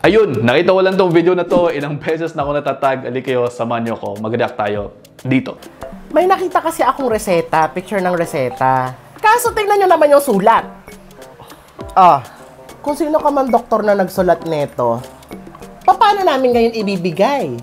Ayun, nakita ko lang tong video na to. Ilang beses na ako natatag. Ali kayo, samahan nyo ko. Mag-react tayo dito. May nakita kasi akong reseta, picture ng reseta. Kaso tingnan nyo naman yung sulat. Kung sino ka man doktor na nagsulat nito, paano namin ngayon ibibigay?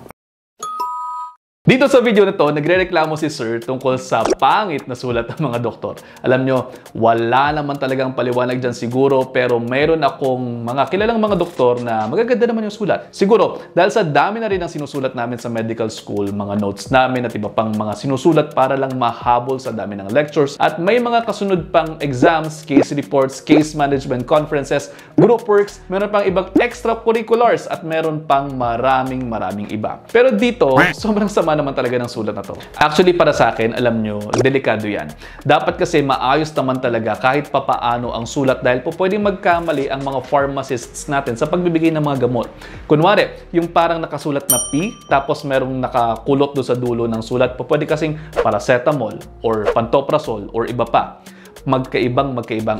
Dito sa video na to, nagrereklamo si Sir tungkol sa pangit na sulat ng mga doktor. Alam nyo, wala naman talagang paliwanag dyan siguro, pero mayroon akong mga kilalang mga doktor na magaganda naman yung sulat. Siguro, dahil sa dami na rin ang sinusulat namin sa medical school, mga notes namin at iba pang mga sinusulat para lang mahabol sa dami ng lectures, at may mga kasunod pang exams, case reports, case management conferences, group works, meron pang ibang extracurriculars, at meron pang maraming iba. Pero dito, sobrang sama naman talaga ng sulat na to. Actually, para sa akin, alam nyo, delikado yan. Dapat kasi maayos naman talaga kahit papaano ang sulat dahil po pwedeng magkamali ang mga pharmacists natin sa pagbibigay ng mga gamot. Kunwari, yung parang nakasulat na P, tapos merong nakakulot do sa dulo ng sulat, po pwede kasing paracetamol or pantoprazole or iba pa. Magkaibang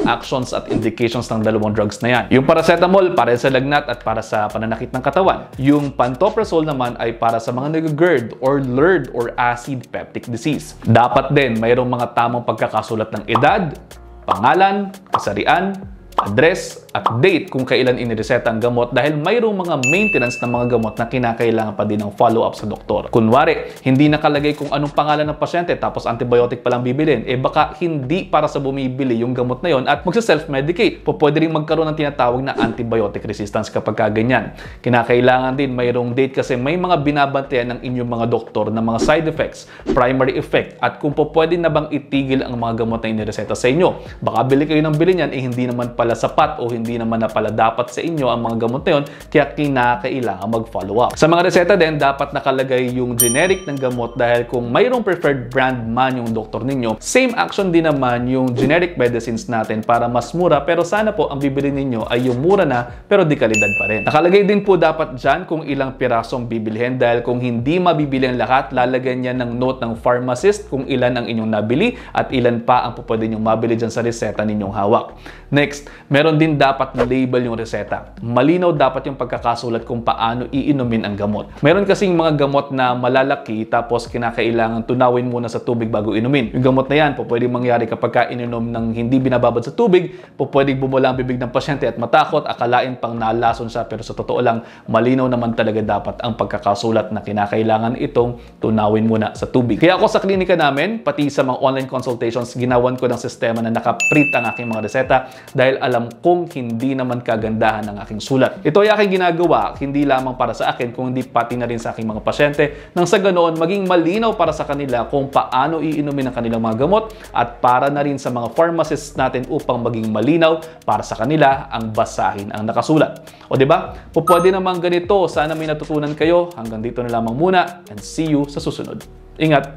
actions at indications ng dalawang drugs na yan. Yung paracetamol para sa lagnat at para sa pananakit ng katawan. Yung pantoprazole naman ay para sa mga nag-GERD or LERD or acid peptic disease. Dapat din mayroong mga tamang pagkakasulat ng edad, pangalan, kasarian, address, at date kung kailan inireseta ang gamot dahil mayroong mga maintenance ng mga gamot na kinakailangan pa din ng follow-up sa doktor. Kunwari, hindi nakalagay kung anong pangalan ng pasyente tapos antibiotic pa lang bibilin, baka hindi para sa bumibili yung gamot na yon at magsa-self-medicate. Pwede rin magkaroon ng tinatawag na antibiotic resistance kapag ganyan. Kinakailangan din mayroong date kasi may mga binabantayan ng inyong mga doktor na mga side effects, primary effect, at kung pwede na bang itigil ang mga gamot na inireseta sa inyo. Baka bili kayo ng bili niyan, hindi naman pala sapat o hindi naman na pala dapat sa inyo ang mga gamot na yun, kaya kinakailangan mag-follow up. Sa mga reseta din, dapat nakalagay yung generic ng gamot dahil kung mayroong preferred brand man yung doktor ninyo, same action din naman yung generic medicines natin para mas mura, pero sana po ang bibili ninyo ay yung mura na pero di kalidad pa rin. Nakalagay din po dapat dyan kung ilang pirasong bibilihin dahil kung hindi mabibili ang lahat, lalagyan niya ng note ng pharmacist kung ilan ang inyong nabili at ilan pa ang pwede nyong mabili dyan sa reseta ninyong hawak. Next, meron din dapat na label yung reseta. Malinaw dapat yung pagkakasulat kung paano iinumin ang gamot. Meron kasing mga gamot na malalaki tapos kinakailangan tunawin muna sa tubig bago inumin. Yung gamot na yan, pwedeng mangyari kapag ininom ng hindi binababad sa tubig, pwedeng bumula ang bibig ng pasyente at matakot, akalain pang nalason siya, pero sa totoo lang, malinaw naman talaga dapat ang pagkakasulat na kinakailangan itong tunawin muna sa tubig. Kaya ako sa klinika namin, pati sa mga online consultations, ginawan ko ng sistema na nakaprint ang aking mga reseta dahil alam kong hindi naman kagandahan ng aking sulat. Ito ay aking ginagawa, hindi lamang para sa akin, kundi pati na rin sa aking mga pasyente, nang sa ganoon maging malinaw para sa kanila kung paano iinumin ang kanilang mga gamot at para na rin sa mga pharmacists natin upang maging malinaw para sa kanila ang basahin ang nakasulat. O diba? Pwede naman ganito. Sana may natutunan kayo. Hanggang dito na lamang muna and see you sa susunod. Ingat!